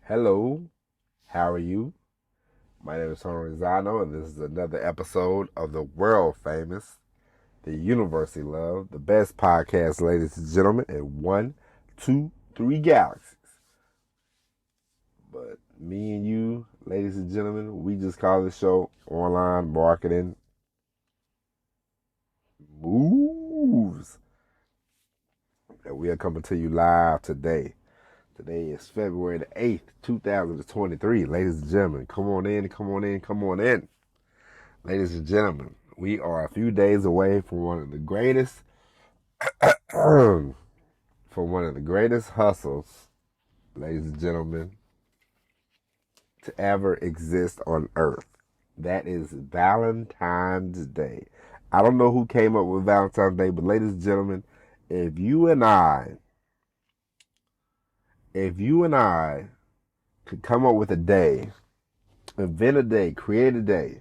Hello, how are you? My name is Tony Rizano, and this is another episode of the world famous, the University Love, the best podcast, ladies and gentlemen, in one, two, three galaxies. But me and you, ladies and gentlemen, we just call this show Online Marketing Moves. And we are coming to you live today. Today is February the 8th, 2023. Ladies and gentlemen, come on in, come on in, come on in. Ladies and gentlemen, we are a few days away from one of the greatest, from one of the greatest hustles, ladies and gentlemen, to ever exist on earth. That is Valentine's Day. I don't know who came up with Valentine's Day, but ladies and gentlemen, if you and I could come up with a day, invent a day, create a day,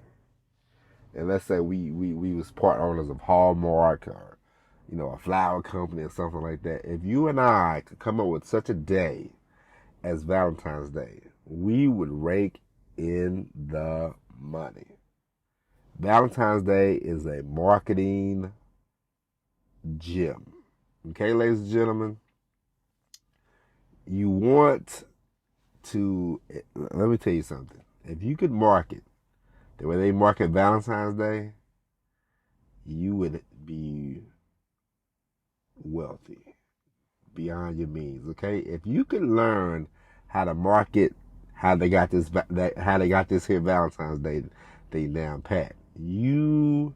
and let's say we was part owners of Hallmark or, a flower company or something like that. If you and I could come up with such a day as Valentine's Day, we would rake in the money. Valentine's Day is a marketing gem. Okay, ladies and gentlemen? You want to, let me tell you something. If you could market the way they market Valentine's Day, you would be wealthy beyond your means. Okay, if you could learn how to market how they got this here Valentine's Day thing down pat, you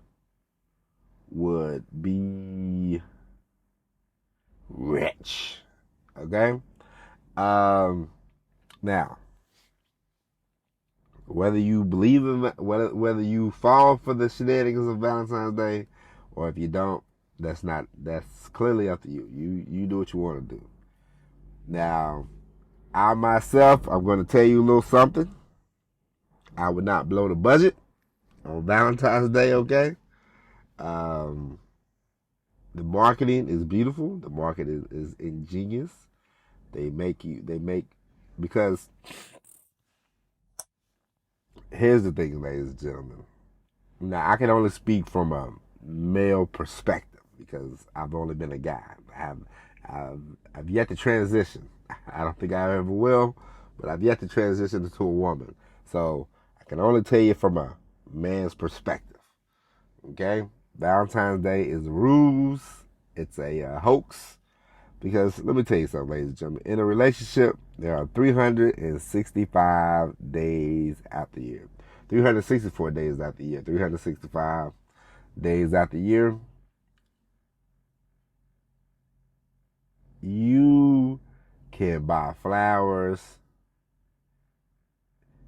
would be rich. Okay. Now, whether you believe in whether you fall for the shenanigans of Valentine's Day, or if you don't, that's clearly up to you. You do what you want to do. Now, I myself, I'm going to tell you a little something. I would not blow the budget on Valentine's Day. Okay. The marketing is beautiful. The market is ingenious. Because here's the thing, ladies and gentlemen. Now, I can only speak from a male perspective because I've only been a guy. I've yet to transition. I don't think I ever will, but I've yet to transition into a woman. So I can only tell you from a man's perspective. Okay? Valentine's Day is a ruse. It's a hoax. Because let me tell you something, ladies and gentlemen. In a relationship, there are 365 days out the year. 364 days out the year. 365 days out the year. You can buy flowers.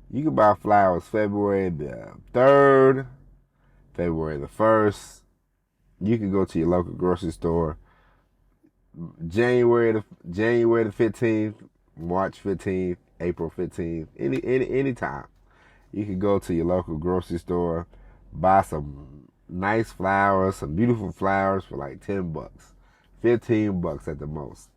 You can buy flowers February the 3rd, February the 1st. You can go to your local grocery store January the 15th, March 15th, April 15th, any time. You can go to your local grocery store, buy some nice flowers, some beautiful flowers for like $10, $15 at the most.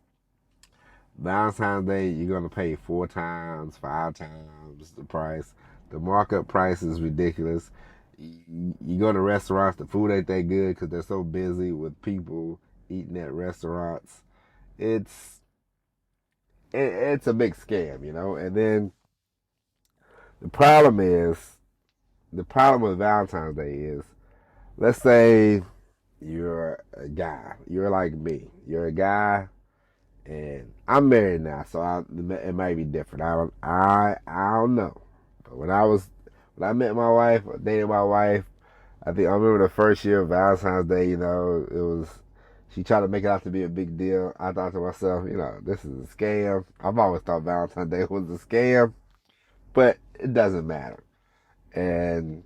Valentine's Day, you're going to pay 4 times, 5 times the price. The markup price is ridiculous. You go to restaurants, the food ain't that good because they're so busy with people eating at restaurants. It's a big scam, And then the problem with Valentine's Day is, let's say you're a guy, you're like me, you're a guy, and I'm married now, so it might be different. I don't know, but when I met my wife, dated my wife, I remember the first year of Valentine's Day, it was. She tried to make it out to be a big deal. I thought to myself, this is a scam. I've always thought Valentine's Day was a scam, but it doesn't matter. And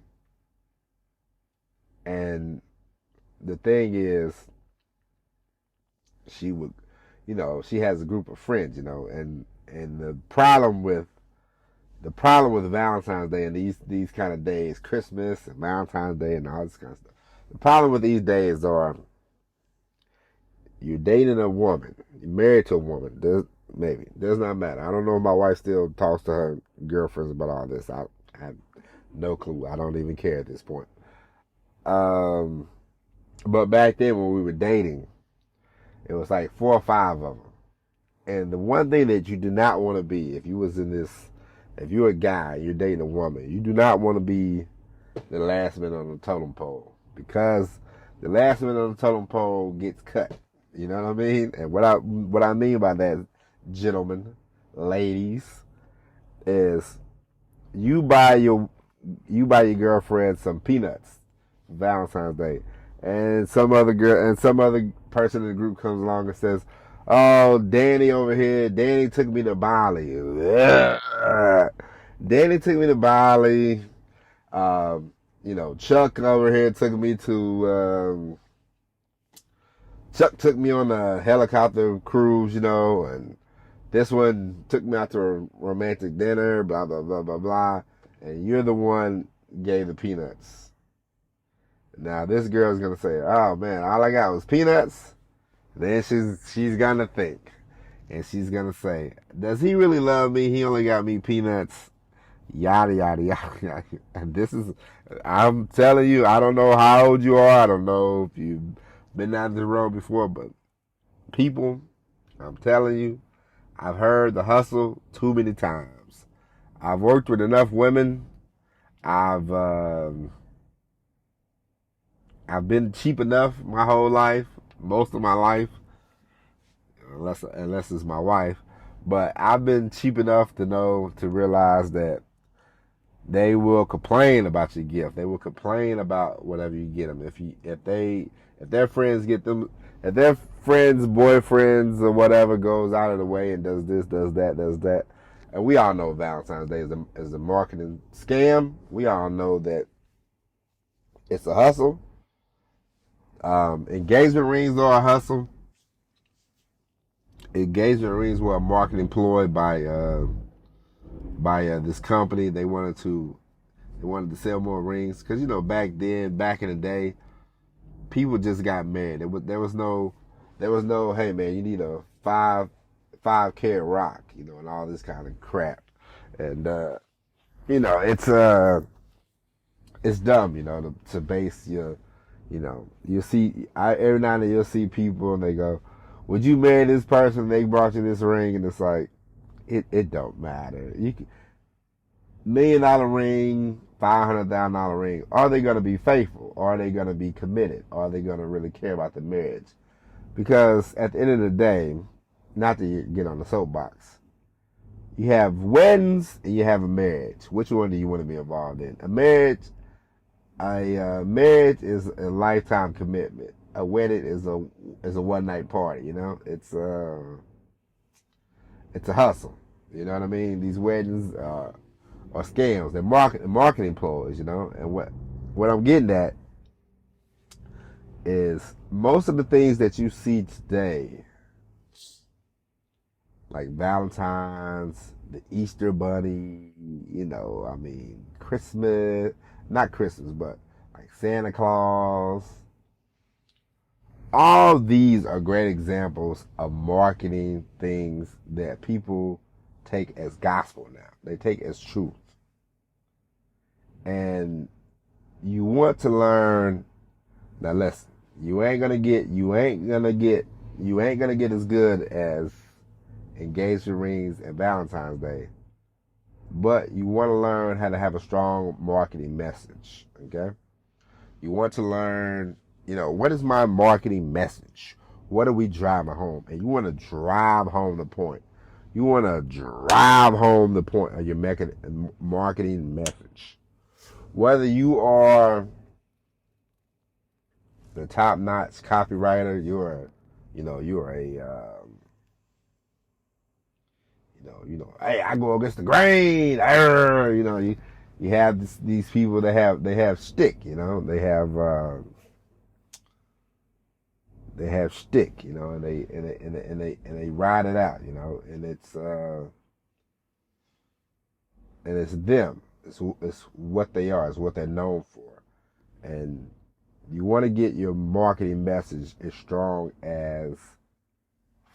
the thing is, she would, she has a group of friends, and the problem with Valentine's Day and these kind of days, Christmas and Valentine's Day and all this kind of stuff. The problem with these days are, you're dating a woman, you're married to a woman. Maybe. Does not matter. I don't know if my wife still talks to her girlfriends about all this. I have no clue. I don't even care at this point. Um, but back then when we were dating, it was like 4 or 5 of them. And the one thing that you do not want to be, if you're a guy, you're dating a woman, you do not want to be the last man on the totem pole, because the last man on the totem pole gets cut. You know what I mean? And what I mean by that, gentlemen, ladies, is you buy your girlfriend some peanuts for Valentine's Day, and some other person in the group comes along and says, "Oh, Danny over here, Danny took me to Bali. Danny took me to Bali. Chuck over here took me to Chuck took me on a helicopter cruise, and this one took me out to a romantic dinner, blah, blah, blah, blah, blah. And you're the one gave the peanuts. Now, this girl's going to say, oh, man, all I got was peanuts. Then she's going to think. And she's going to say, does he really love me? He only got me peanuts. Yada, yada, yada, yada. And I'm telling you, I don't know how old you are. I don't know if you've been down this road before, but people, I'm telling you, I've heard the hustle too many times. I've worked with enough women. I've been cheap enough my whole life, most of my life, unless it's my wife. But I've been cheap enough to realize that they will complain about your gift. They will complain about whatever you get them. If their friends get them, if their friends, boyfriends, or whatever goes out of the way and does this, does that. And we all know Valentine's Day is a marketing scam. We all know that it's a hustle. Engagement rings are a hustle. Engagement rings were a marketing ploy by this company. They wanted to sell more rings because back in the day, people just got married. There was no hey man, you need a 5 carat rock, and all this kind of crap. And it's dumb, to base your, you see, every now and then you'll see people and they go, would you marry this person? They brought you this ring, and it's like, it don't matter. You can, $1 million ring, $500,000 ring. Are they going to be faithful? Are they going to be committed? Are they going to really care about the marriage? Because at the end of the day, not to get on the soapbox, you have weddings and you have a marriage. Which one do you want to be involved in? A marriage is a lifetime commitment. A wedding is a one night party. It's a hustle. You know what I mean? These weddings are scams. They're marketing ploys. And what I'm getting at is most of the things that you see today, like Valentine's, the Easter Bunny, Christmas, not Christmas, but like Santa Claus. All these are great examples of marketing things that people take as gospel now. They take as truth. And you want to learn. Now listen, you ain't gonna get as good as engagement rings and Valentine's Day. But you want to learn how to have a strong marketing message. Okay? You want to learn, what is my marketing message? What are we driving home? And you want to drive home the point. You want to drive home the point of your marketing message. Whether you are the top-notch copywriter, hey, I go against the grain. You have these people that have stick. They have stick. And they ride it out. And it's them. It's what they are. It's what they're known for. And you want to get your marketing message as strong as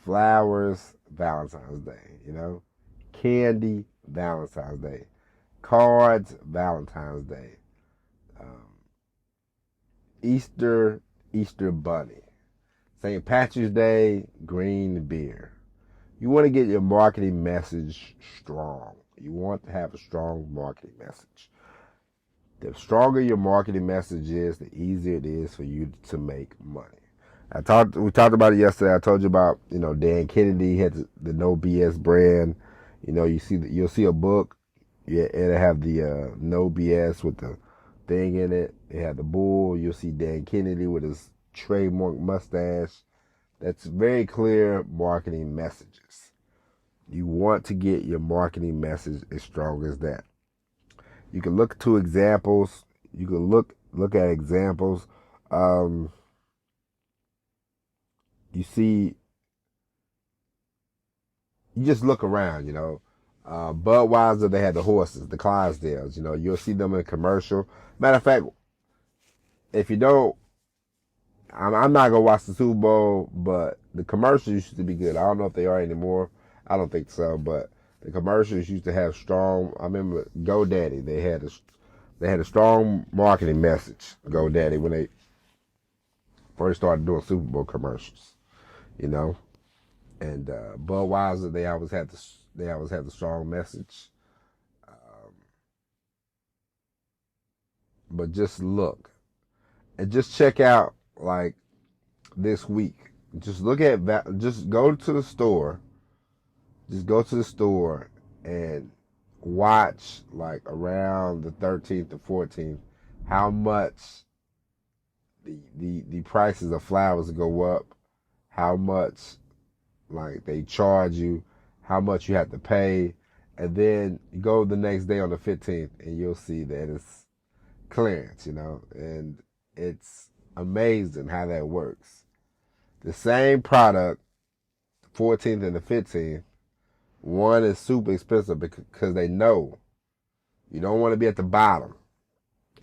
Flowers, Valentine's Day, candy, Valentine's Day, cards, Valentine's Day, um, Easter, Easter Bunny, St. Patrick's Day, green beer. You want to get your marketing message strong. You want to have a strong marketing message. The stronger your marketing message is, the easier it is for you to make money. We talked about it yesterday. I told you about, Dan Kennedy had the No BS brand. You'll see a book. Yeah, it'll have the No BS with the thing in it. It had the bull. You'll see Dan Kennedy with his trademark mustache. That's very clear marketing messages. You want to get your marketing message as strong as that. You can look to examples. You can look at examples. You see, you just look around, Budweiser, they had the horses, the Clydesdales, you'll see them in commercial. Matter of fact, if you don't, I'm not going to watch the Super Bowl, but the commercials used to be good. I don't know if they are anymore. I don't think so, but the commercials used to have strong, I remember GoDaddy, they had a strong marketing message, GoDaddy, when they first started doing Super Bowl commercials, And Budweiser, they always had the strong message. But just look and just check out like this week. Just go to the store. Just go to the store and watch like around the 13th to 14th how much the prices of flowers go up, how much like they charge you, how much you have to pay, and then you go the next day on the 15th and you'll see that it's clearance, and it's amazing how that works. The same product, 14th and the 15th, one is super expensive because they know you don't want to be at the bottom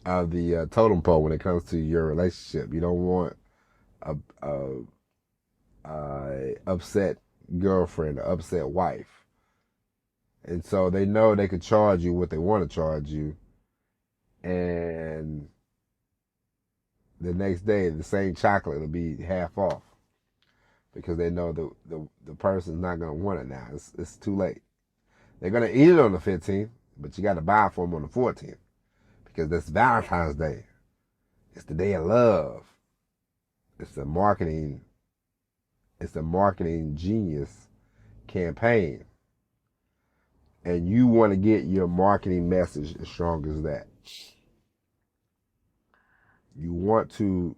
of the totem pole when it comes to your relationship. You don't want a upset girlfriend, an upset wife. And so they know they could charge you what they want to charge you. And the next day, the same chocolate will be half off because they know the person's not going to want it now. It's too late. They're going to eat it on the 15th, but you got to buy it for them on the 14th because that's Valentine's Day. It's the day of love. It's the marketing genius campaign. And you want to get your marketing message as strong as that. You want to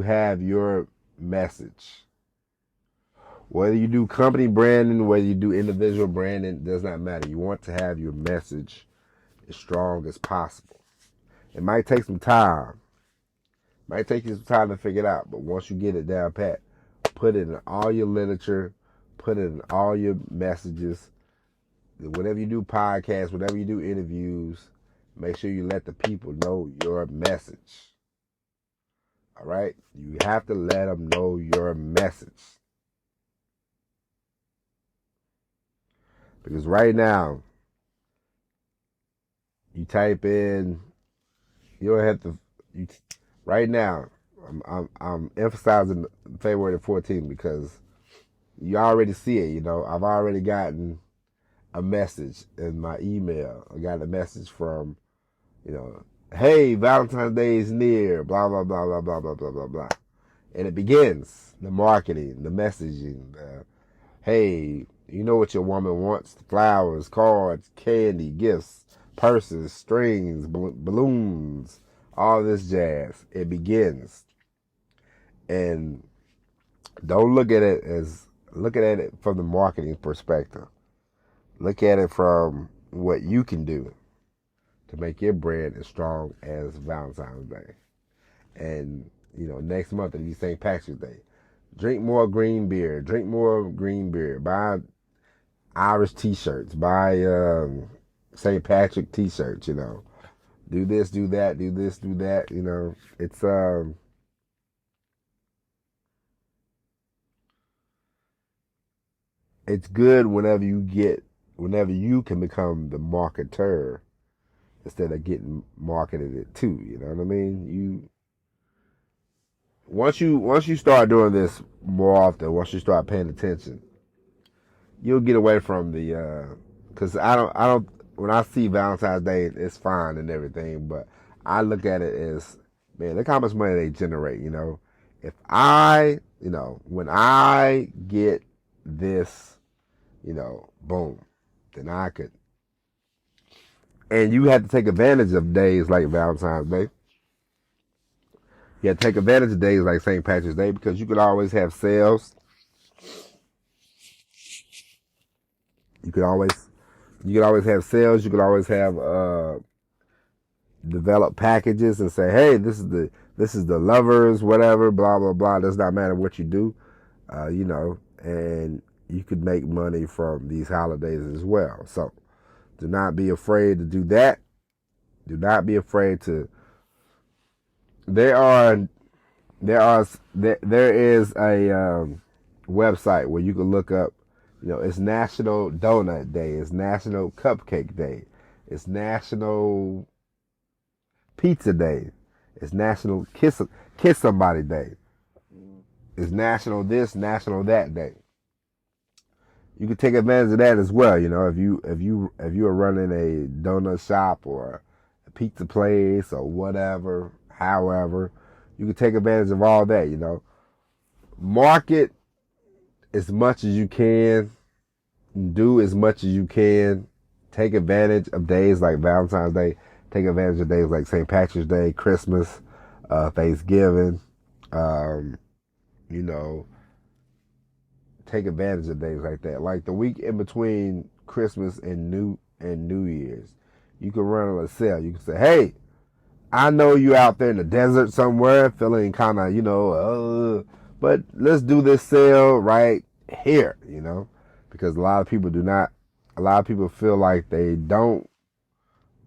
have your message. Whether you do company branding, whether you do individual branding, does not matter. You want to have your message as strong as possible. It might take some time. It might take you some time to figure it out, but once you get it down pat, put it in all your literature, put it in all your messages. Whenever you do podcasts, whenever you do interviews, make sure you let the people know your message. All right? You have to let them know your message. Because right now, you type in, you don't have to, right now, I'm emphasizing February the 14th because you already see it, I've already gotten a message in my email. I got a message from, hey, Valentine's Day is near, blah, blah, blah, blah, blah, blah, blah, blah, blah. And it begins, the marketing, the messaging, hey, you know what your woman wants, flowers, cards, candy, gifts, purses, strings, balloons, all this jazz. It begins. And don't look at it from the marketing perspective. Look at it from what you can do to make your brand as strong as Valentine's Day. And, next month it'll be St. Patrick's Day. Drink more green beer. Buy Irish t-shirts. Buy St. Patrick t-shirts, Do this, do that, do this, do that, It's it's good whenever you can become the marketer instead of getting marketed it too. You know what I mean? Once you start doing this more often, once you start paying attention, you'll get away from the because I don't when I see Valentine's Day, it's fine and everything, but I look at it as, man, look how much money they generate. If when I get this, boom, then I could. And you have to take advantage of days like Valentine's Day. You have to take advantage of days like St. Patrick's Day because you could always have sales. You could always have sales. You could always have develop packages and say, hey, this is the lovers, whatever, blah blah blah. It does not matter what you do, and you could make money from these holidays as well. So do not be afraid to do that. Do not be afraid to. There is a website where you can look up. It's National Donut Day. It's National Cupcake Day. It's National Pizza Day. It's National Kiss Somebody Day. It's National this, National that day. You can take advantage of that as well. If you are running a donut shop or a pizza place or whatever, however, you can take advantage of all that. Market as much as you can, do as much as you can, take advantage of days like Valentine's Day, take advantage of days like St. Patrick's Day, Christmas, Thanksgiving, take advantage of days like that. Like the week in between Christmas and New Year's, you can run a sale. You can say, hey, I know you out there in the desert somewhere feeling kind of, but let's do this sale right here, because a lot of people feel like they don't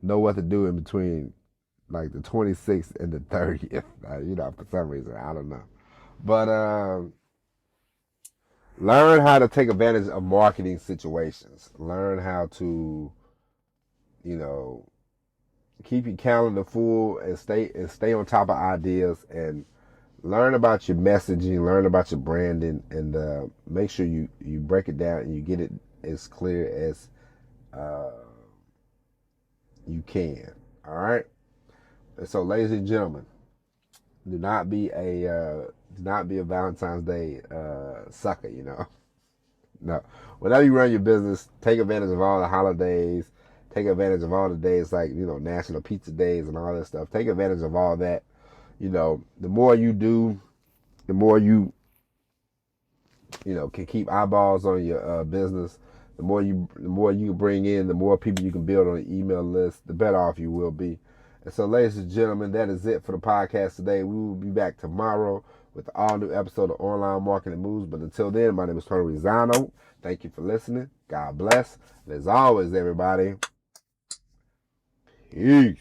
know what to do in between like the 26th and the 30th, for some reason, I don't know. But learn how to take advantage of marketing situations. Learn how to, keep your calendar full and stay on top of ideas and learn about your messaging, learn about your branding, and make sure you break it down and you get it as clear as you can. All right. And so, ladies and gentlemen, do not be a Valentine's Day sucker. No. Whenever you run your business, take advantage of all the holidays. Take advantage of all the days like National Pizza Days and all that stuff. Take advantage of all that. The more you do, the more you can keep eyeballs on your business. The more you bring in, the more people you can build on the email list, the better off you will be. And so, ladies and gentlemen, that is it for the podcast today. We will be back tomorrow with an all-new episode of Online Marketing Moves. But until then, my name is Tony Rizzano. Thank you for listening. God bless. And as always, everybody, peace.